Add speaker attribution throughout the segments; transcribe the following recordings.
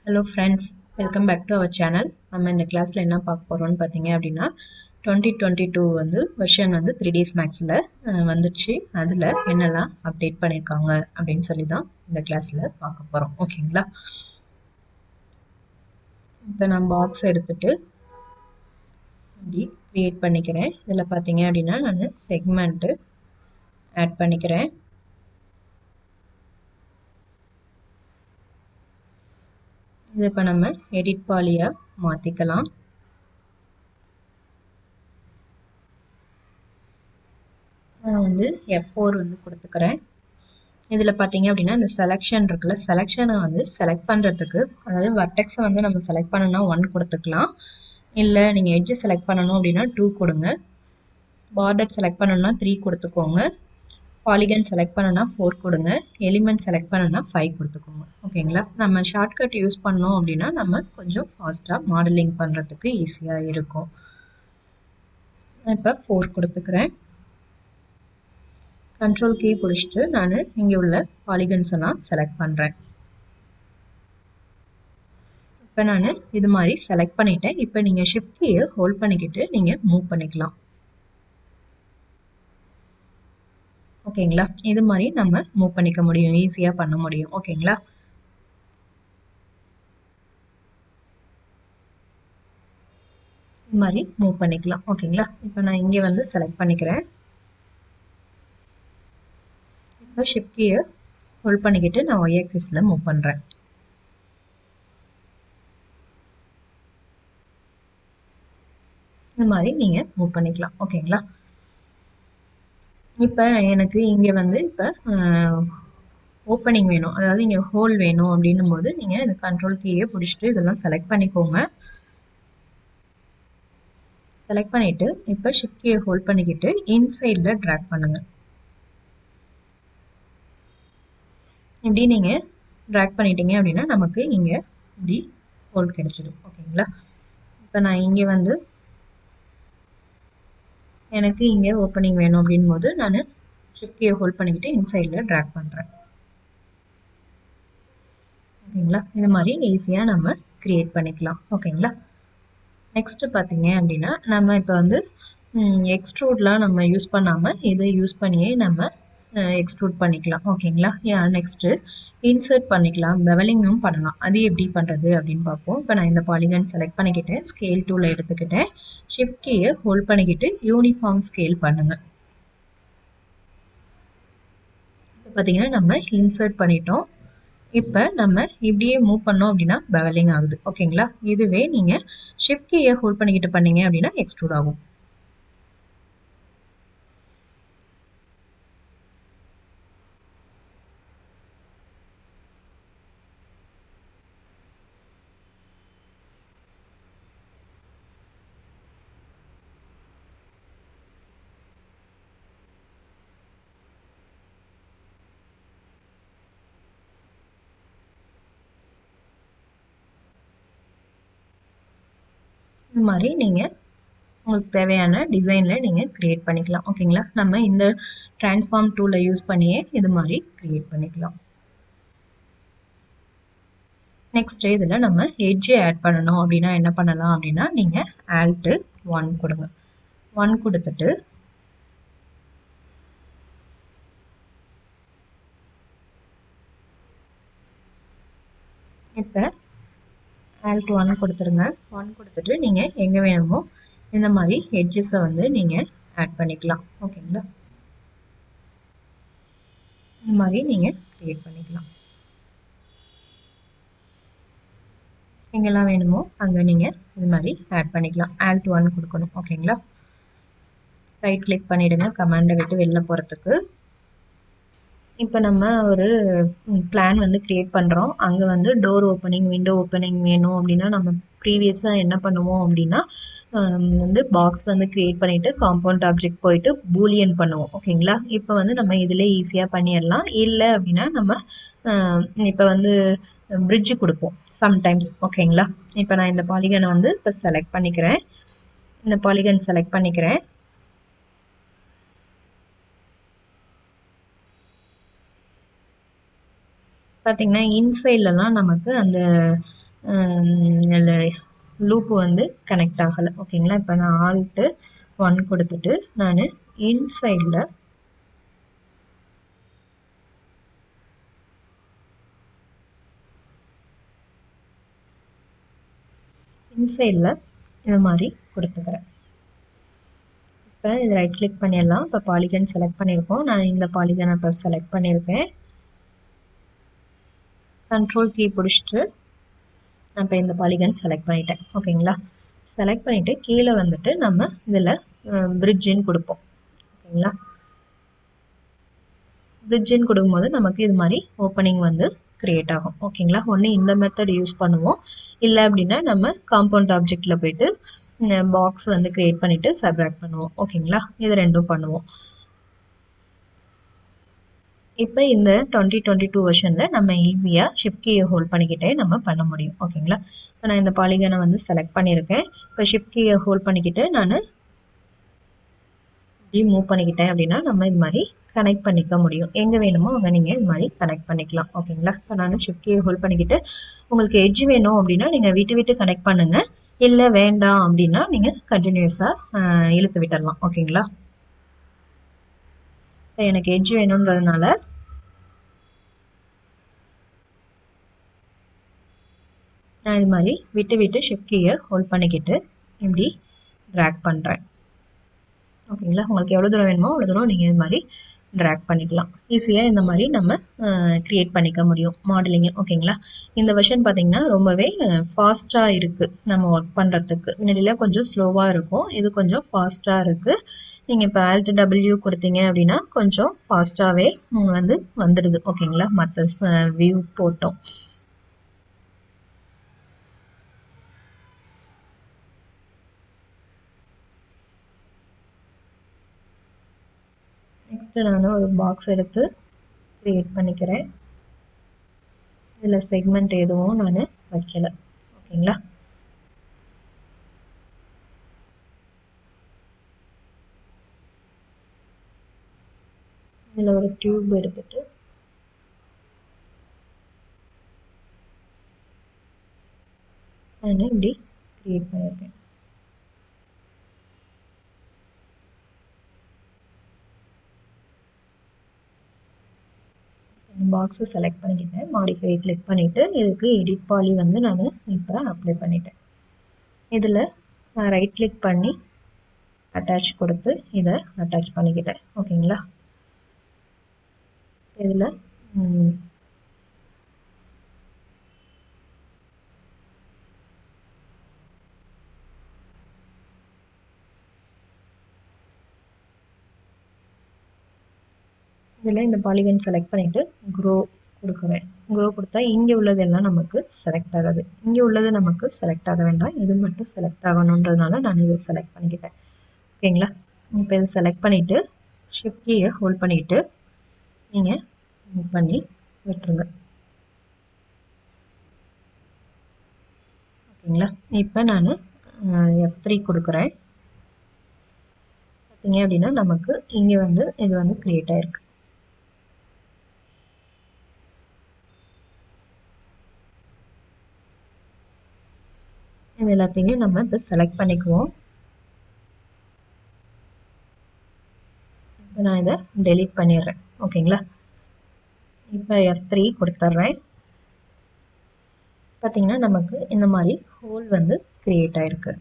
Speaker 1: Hello friends, welcome back to our channel. நம்ம இந்த கிளாஸ்ல என்ன பார்க்க போறோம்னு பார்த்தீங்க அப்படின்னா 2022 வந்து வெர்ஷன் வந்து 3ds maxல வந்துச்சு. அதுல என்னெல்லாம் அப்டேட் பண்ணிருக்காங்க அப்படின்னு சொல்லி தான் இந்த கிளாஸ்ல பார்க்க போறோம். ஓகேங்களா? இப்போ நான் பாக்ஸ் எடுத்துட்டு இப்படி கிரியேட் பண்ணிக்கிறேன். இதுல பார்த்தீங்க அப்படின்னா நான் செக்மெண்ட் ஆட் பண்ணிக்கிறேன். இது இப்போ நம்ம எடிட் பாலியா மாத்திக்கலாம். நான் வந்து F4 வந்து கொடுத்துக்கிறேன். இதில் பார்த்தீங்க அப்படின்னா இந்த செலெக்ஷன் இருக்குல்ல, செலெக்ஷனை வந்து செலக்ட் பண்ணுறதுக்கு, அதாவது வர்டெக்ஸை வந்து நம்ம செலக்ட் பண்ணணும்னா 1 கொடுத்துக்கலாம். இல்லை நீங்கள் எட்ஜ் செலக்ட் பண்ணணும் அப்படின்னா 2 கொடுங்க. பார்டர் செலக்ட் பண்ணணும்னா 3 கொடுத்துக்கோங்க. பாலிகன் செலக்ட் பண்ணணும்னா 4 கொடுங்க. எலிமெண்ட் செலக்ட் பண்ணணும்னா 5 கொடுத்துக்கோங்க. ஓகேங்களா? நம்ம ஷார்ட்கட் யூஸ் பண்ணோம் அப்படின்னா நம்ம கொஞ்சம் ஃபாஸ்ட்டாக மாடலிங் பண்ணுறதுக்கு ஈஸியாக இருக்கும். இப்போ 4 கொடுத்துக்கிறேன். கண்ட்ரோல் கீ பிடிச்சிட்டு நான் இங்கே உள்ள பாலிகன்ஸ் எல்லாம் செலக்ட் பண்ணுறேன். இப்போ நான் இது மாதிரி செலக்ட் பண்ணிட்டேன். இப்போ நீங்கள் ஷிஃப்ட் கீயை ஹோல்ட் பண்ணிக்கிட்டு நீங்கள் மூவ் பண்ணிக்கலாம். ஓகேங்களா? இது மாதிரி நம்ம மூவ் பண்ணிக்க முடியும், ஈஸியாக பண்ண முடியும். ஓகேங்களா? இது மாதிரி மூவ் பண்ணிக்கலாம். ஓகேங்களா? இப்போ நான் இங்கே வந்து செலக்ட் பண்ணிக்கிறேன். இப்போ ஷிஃப்ட் கீயை ஹோல்ட் பண்ணிக்கிட்டு நான் ஒய் ஆக்சிஸில் மூவ் பண்ணுறேன். இது மாதிரி நீங்கள் மூவ் பண்ணிக்கலாம். ஓகேங்களா? இப்போ எனக்கு இங்கே வந்து இப்போ ஓப்பனிங் வேணும், அதாவது இங்கே ஹோல் வேணும் அப்படின்னும் போது நீங்கள் இந்த கண்ட்ரோல் கீயை பிடிச்சிட்டு இதெல்லாம் செலக்ட் பண்ணிக்கோங்க. செலக்ட் பண்ணிவிட்டு இப்போ ஷிஃப்ட் கீயை ஹோல்ட் பண்ணிக்கிட்டு இன்சைடில் ட்ராக் பண்ணுங்கள். இப்படி நீங்கள் ட்ராக் பண்ணிட்டீங்க அப்படின்னா நமக்கு இங்கே இப்படி ஹோல் கிடைச்சிடும். ஓகேங்களா? இப்போ நான் இங்கே வந்து எனக்கு இங்கே ஓப்பனிங் வேணும் அப்படின் போது நான் ஷிஃப்ட் கீயை ஹோல்ட் பண்ணிக்கிட்டு இன்சைடில் ட்ராக் பண்ணுறேன். ஓகேங்களா? இது மாதிரி ஈஸியாக நம்ம கிரியேட் பண்ணிக்கலாம். ஓகேங்களா? நெக்ஸ்ட் பார்த்தீங்க அப்படின்னா நம்ம இப்போ வந்து எக்ஸ்ட்ரூட்லாம் நம்ம யூஸ் பண்ணாமல் இதை யூஸ் பண்ணியே நம்ம எக்ஸ்ட்ரூட் பண்ணிக்கலாம். ஓகேங்களா? நெக்ஸ்ட்டு இன்சர்ட் பண்ணிக்கலாம், பெவலிங்கும் பண்ணலாம். அது எப்படி பண்ணுறது அப்படின்னு பார்ப்போம். இப்போ நான் இந்த பாலிகன் செலக்ட் பண்ணிக்கிட்டேன், ஸ்கேல் டூலை எடுத்துக்கிட்டேன், ஷிஃப்ட் கீயை ஹோல்ட் பண்ணிக்கிட்டு யூனிஃபார்ம் ஸ்கேல் பண்ணுங்க. பார்த்தீங்கன்னா நம்ம இன்சர்ட் பண்ணிட்டோம். இப்போ நம்ம இப்படியே மூவ் பண்ணோம் அப்படின்னா பெவலிங் ஆகுது. ஓகேங்களா? இதுவே நீங்கள் ஷிஃப்ட் கீயை ஹோல்ட் பண்ணிக்கிட்டு பண்ணீங்க அப்படின்னா எக்ஸ்ட்ரூட் ஆகும். இந்த மாதிரி நீங்கள் உங்களுக்கு தேவையான டிசைனில் நீங்கள் க்ரியேட் பண்ணிக்கலாம். ஓகேங்களா? நம்ம இந்த டிரான்ஸ்ஃபார்ம் டூலை யூஸ் பண்ணியே இது மாதிரி க்ரியேட் பண்ணிக்கலாம். நெக்ஸ்ட் இதில் நம்ம எட்ஜை ஆட் பண்ணணும் அப்படின்னா என்ன பண்ணலாம் அப்படின்னா நீங்கள் Alt 1 கொடுங்க. 1 கொடுத்துட்டு இப்போ Alt 1 கொடுத்துருங்க. 1 கொடுத்துட்டு நீங்கள் எங்கே வேணுமோ இந்த மாதிரி எட்ஜஸை வந்து நீங்கள் ஆட் பண்ணிக்கலாம். ஓகேங்களா? இந்த மாதிரி நீங்கள் க்ரியேட் பண்ணிக்கலாம். எங்கெல்லாம் வேணுமோ அங்கே நீங்கள் இது மாதிரி ஆட் பண்ணிக்கலாம். Alt 1 கொடுக்கணும். ஓகேங்களா? ரைட் கிளிக் பண்ணிவிடுங்க கமாண்டை விட்டு வெளில போகிறதுக்கு. இப்போ நம்ம ஒரு பிளான் வந்து க்ரியேட் பண்ணுறோம். அங்கே வந்து டோர் ஓப்பனிங், விண்டோ ஓப்பனிங் வேணும் அப்படின்னா நம்ம ப்ரீவியஸாக என்ன பண்ணுவோம் அப்படின்னா வந்து பாக்ஸ் வந்து க்ரியேட் பண்ணிவிட்டு காம்பவுண்ட் ஆப்ஜெக்ட் போயிட்டு பூலியன் பண்ணுவோம். ஓகேங்களா? இப்போ வந்து நம்ம இதிலே ஈஸியாக பண்ணிடலாம். இல்லை அப்படின்னா நம்ம இப்போ வந்து பிரிட்ஜு கொடுப்போம் சம்டைம்ஸ். ஓகேங்களா? இப்போ நான் இந்த பாலிகனை வந்து இப்போ செலக்ட் பண்ணிக்கிறேன். இந்த பாலிகன் செலக்ட் பண்ணிக்கிறேன். பார்த்தீங்கன்னா இன்சைட்லலாம் நமக்கு அந்த லூப் வந்து கனெக்ட் ஆகலை. ஓகேங்களா, இப்போ நான் Alt 1 கொடுத்துட்டு நான் இன்சைடில் இது மாதிரி கொடுத்துக்கிறேன். இப்போ இது ரைட் கிளிக் பண்ணிடலாம். இப்போ பாலிகன் செலக்ட் பண்ணியிருக்கோம். நான் இந்த பாலிகனை இப்போ செலக்ட் பண்ணியிருக்கேன். கண்ட்ரோல் கீ பிடிச்சிட்டு நான் இப்போ இந்த பாலிகன் செலக்ட் பண்ணிட்டேன். ஓகேங்களா, செலக்ட் பண்ணிவிட்டு கீழே வந்துட்டு நம்ம இதில் பிரிட்ஜின்னு கொடுப்போம். ஓகேங்களா, பிரிட்ஜின்னு கொடுக்கும்போது நமக்கு இது மாதிரி ஓப்பனிங் வந்து கிரியேட் ஆகும். ஓகேங்களா, ஒன்று இந்த மெத்தட் யூஸ் பண்ணுவோம், இல்லை அப்படின்னா நம்ம காம்பவுண்ட் ஆப்ஜெக்டில் போயிட்டு பாக்ஸ் வந்து கிரியேட் பண்ணிவிட்டு சப்ராக்ட் பண்ணுவோம். ஓகேங்களா, இது ரெண்டும் பண்ணுவோம். இப்போ இந்த 2022 வெர்ஷனில் நம்ம ஈஸியாக ஷிஃப்ட் கீயை ஹோல்ட் பண்ணிக்கிட்டே நம்ம பண்ண முடியும். ஓகேங்களா, இப்போ நான் இந்த பாலிகனை வந்து செலக்ட் பண்ணியிருக்கேன். இப்போ ஷிஃப்ட் கீயை ஹோல்ட் பண்ணிக்கிட்டு நான் மூவ் பண்ணிக்கிட்டேன் அப்படின்னா நம்ம இது மாதிரி கனெக்ட் பண்ணிக்க முடியும். எங்கே வேணுமோ அங்கே நீங்கள் இது மாதிரி கனெக்ட் பண்ணிக்கலாம். ஓகேங்களா, இப்போ நான் ஷிஃப்ட் கீயை ஹோல்ட் பண்ணிக்கிட்டு உங்களுக்கு எட்ஜ் வேணும் அப்படின்னா நீங்கள் விட்டு கனெக்ட் பண்ணுங்கள். இல்லை வேண்டாம் அப்படின்னா நீங்கள் கண்டினியூஸாக இழுத்து விட்டுடலாம். ஓகேங்களா, எனக்கு எட்ஜ் வேணுன்றதுனால நான் இது மாதிரி விட்டு ஷிஃப்ட் கீயை ஹோல்ட் பண்ணிக்கிட்டு இப்படி ட்ராக் பண்ணுறேன். ஓகேங்களா, உங்களுக்கு எவ்வளோ தூரம் வேணுமோ அவ்வளோ தூரம் நீங்கள் இது மாதிரி ட்ராக் பண்ணிக்கலாம். ஈஸியாக இந்த மாதிரி நம்ம க்ரியேட் பண்ணிக்க முடியும் மாடலிங்கு. ஓகேங்களா, இந்த வெர்ஷன் பார்த்திங்கன்னா ரொம்பவே ஃபாஸ்ட்டாக இருக்குது நம்ம ஒர்க் பண்ணுறதுக்கு. முன்னாடியில் கொஞ்சம் ஸ்லோவாக இருக்கும், இது கொஞ்சம் ஃபாஸ்ட்டாக இருக்குது. நீங்கள் இப்போ Alt W கொடுத்தீங்க அப்படின்னா கொஞ்சம் ஃபாஸ்ட்டாகவே வந்து வந்துடுது. ஓகேங்களா, மற்ற வியூ போட்டோம். நெக்ஸ்ட்டு நான் ஒரு பாக்ஸ் எடுத்து க்ரியேட் பண்ணிக்கிறேன். இதில் செக்மெண்ட் எதுவும் நான் வைக்கலை. ஓகேங்களா, இதில் ஒரு டியூப் எடுத்துட்டு நான் இப்படி க்ரியேட் பண்ணியிருக்கேன். பாக்ஸை செலக்ட் பண்ணிக்கிட்டேன். மாடிஃபை கிளிக் பண்ணிவிட்டு இதுக்கு எடிட் பாலி வந்து நான் இப்போ அப்ளை பண்ணிட்டேன். இதில் நான் ரைட் கிளிக் பண்ணி அட்டாச் கொடுத்து இதை அட்டாச் பண்ணிக்கிட்டேன். ஓகேங்களா, இதில் இந்த பாலிகன் செலக்ட் பண்ணிவிட்டு க்ரோ கொடுக்குறேன். க்ரோ கொடுத்தா இங்கே உள்ளதெல்லாம் நமக்கு செலக்ட் ஆகாது. இங்கே உள்ளது நமக்கு செலக்ட் ஆக வேண்டாம், இது மட்டும் செலக்ட் ஆகணுன்றதுனால நான் இதை செலக்ட் பண்ணிக்கிட்டேன். ஓகேங்களா, இப்போ இதை செலக்ட் பண்ணிவிட்டு ஷிஃப்ட் கீயை ஹோல்ட் பண்ணிவிட்டு நீங்கள் மூவ் பண்ணி விட்டுருங்க. ஓகேங்களா, இப்போ நான் F3 கொடுக்குறேன். பார்த்தீங்க அப்படின்னா நமக்கு இங்கே வந்து இது வந்து க்ரியேட் ஆகிருக்கு. இது எல்லாத்தையும் நம்ம இப்போ செலக்ட் பண்ணிக்குவோம். இப்போ நான் இதை டெலீட் பண்ணிடுறேன். ஓகேங்களா, இப்போ F3 கொடுத்துட்றேன். பார்த்தீங்கன்னா நமக்கு இந்த மாதிரி ஹோல் வந்து க்ரியேட் ஆகிருக்கு.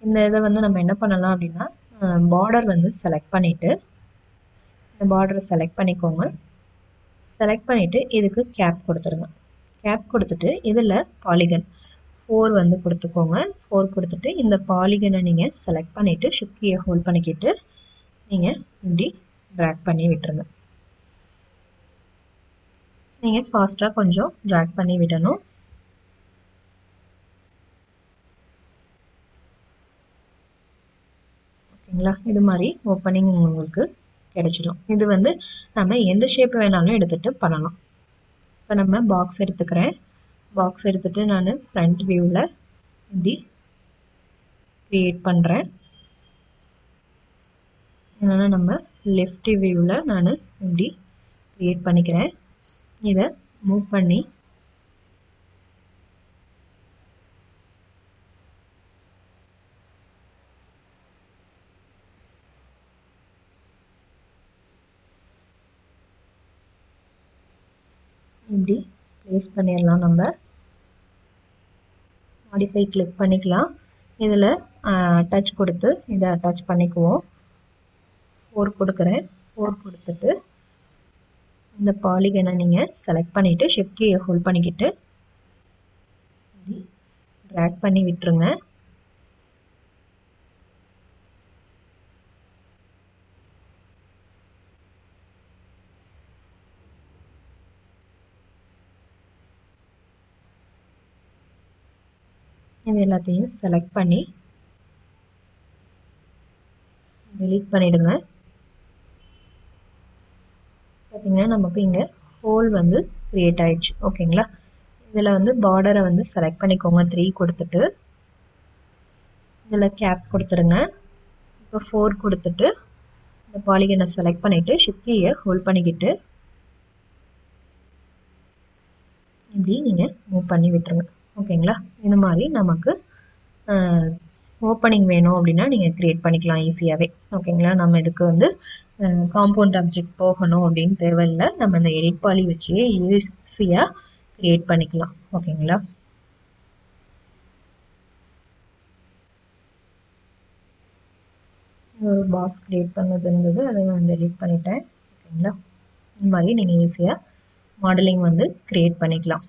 Speaker 1: இந்த இதை வந்து நம்ம என்ன பண்ணலாம் அப்படின்னா பார்டர் வந்து செலக்ட் பண்ணிவிட்டு இந்த பார்டரை செலக்ட் பண்ணிக்கோங்க. செலக்ட் பண்ணிவிட்டு இதுக்கு கேப் கொடுத்துருங்க. கேப் கொடுத்துட்டு இதில் பாலிகன் 4 வந்து கொடுத்துக்கோங்க. 4 கொடுத்துட்டு இந்த பாலிகனை நீங்கள் செலக்ட் பண்ணிவிட்டு ஷிஃப்ட் கீயை ஹோல்ட் பண்ணிக்கிட்டு நீங்கள் இப்படி ட்ராக் பண்ணி விட்டுருங்க. நீங்கள் ஃபாஸ்ட்டாக கொஞ்சம் ட்ராக் பண்ணி விடணும். ஓகேங்களா, இது மாதிரி ஓப்பனிங் உங்களுக்கு கிடைச்சிடும். இது வந்து நம்ம எந்த ஷேப் வேணாலும் எடுத்துகிட்டு பண்ணலாம். இப்போ நம்ம பாக்ஸ் எடுத்துக்கிறேன். பாக்ஸ் எடுத்துகிட்டு நான் ஃப்ரண்ட் வியூவில் இப்படி க்ரியேட் பண்ணுறேன். இதனால் நம்ம லெஃப்ட் வியூவில் நான் இப்படி க்ரியேட் பண்ணிக்கிறேன். இதை மூவ் பண்ணி இப்படி ப்ளேஸ் பண்ணிடலாம். நம்ம மாடிஃபை கிளிக் பண்ணிக்கலாம். இதில் அட்டாச் கொடுத்து இதை அட்டாச் பண்ணிக்குவோம். 4 கொடுக்குறேன். 4 கொடுத்துட்டு இந்த பாலிகனை நீங்கள் செலக்ட் பண்ணிவிட்டு ஷிஃப்ட் கீயை ஹோல்ட் பண்ணிக்கிட்டு ட்ராக் பண்ணி விட்டுருங்க. இது எல்லாத்தையும் செலக்ட் பண்ணி delete பண்ணிடுங்க. பார்த்தீங்கன்னா நமக்கு இங்கே ஹோல் வந்து கிரியேட் ஆயிடுச்சு. ஓகேங்களா? இதில் வந்து பார்டரை வந்து செலக்ட் பண்ணிக்கோங்க. 3 கொடுத்துட்டு இதில் கேப் கொடுத்துருங்க. இப்போ 4 கொடுத்துட்டு இந்த பாலிகனை செலக்ட் பண்ணிவிட்டு ஷிஃப்ட் கீயை ஹோல்ட் பண்ணிக்கிட்டு இப்படி நீங்கள் மூவ் பண்ணி விட்டுருங்க. ஓகேங்களா? இந்த மாதிரி நமக்கு ஓப்பனிங் வேணும் அப்படின்னா நீங்கள் க்ரியேட் பண்ணிக்கலாம் ஈஸியாகவே. ஓகேங்களா? நம்ம இதுக்கு வந்து காம்பவுண்ட் ஆப்ஜெக்ட் போகணும் அப்படின்னு தேவையில்லை. நம்ம இந்த எடிட் பாலி வச்சே ஈஸியாக க்ரியேட் பண்ணிக்கலாம். ஓகேங்களா? ஒரு பாக்ஸ் க்ரியேட் பண்ணது இருந்தது, அதை நான் டெலீட் பண்ணிட்டேன். ஓகேங்களா? இந்த மாதிரி நீங்கள் ஈஸியாக மாடலிங் வந்து க்ரியேட் பண்ணிக்கலாம்.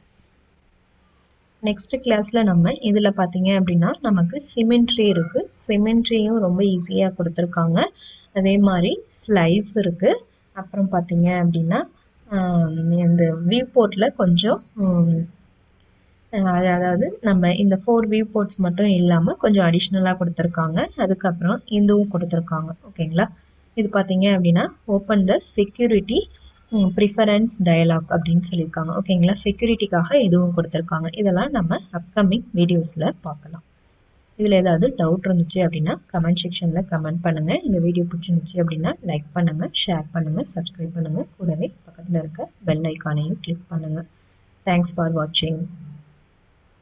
Speaker 1: நெக்ஸ்ட் கிளாஸில் நம்ம இதில் பார்த்தீங்க அப்படின்னா நமக்கு சிமெண்ட்ரி இருக்குது. சிமெண்ட்ரியும் ரொம்ப ஈஸியாக கொடுத்துருக்காங்க. அதே மாதிரி ஸ்லைஸ் இருக்குது. அப்புறம் பார்த்தீங்க அப்படின்னா இந்த வியூ போர்ட்டில் கொஞ்சம் அதாவது நம்ம இந்த 4 வியூ போர்ட்ஸ் மட்டும் இல்லாமல் கொஞ்சம் அடிஷ்னலாக கொடுத்துருக்காங்க. அதுக்கப்புறம் இதுவும் கொடுத்துருக்காங்க. ஓகேங்களா? இது பார்த்தீங்க அப்படின்னா open the security preference dialog அப்படின்னு சொல்லியிருக்காங்க. ஓகேங்களா? செக்யூரிட்டிக்காக இதுவும் கொடுத்துருக்காங்க. இதெல்லாம் நம்ம அப்கமிங் வீடியோஸில் பார்க்கலாம். இதில் ஏதாவது டவுட் இருந்துச்சு அப்படின்னா கமெண்ட் செக்ஷனில் கமெண்ட் பண்ணுங்கள். இந்த வீடியோ பிடிச்சிருந்துச்சு அப்படின்னா லைக் பண்ணுங்கள், ஷேர் பண்ணுங்கள், சப்ஸ்கிரைப் பண்ணுங்கள். கூடவே பக்கத்தில் இருக்க பெல் ஐக்கானையும் கிளிக் பண்ணுங்கள். தேங்க்ஸ் ஃபார் வாட்சிங்.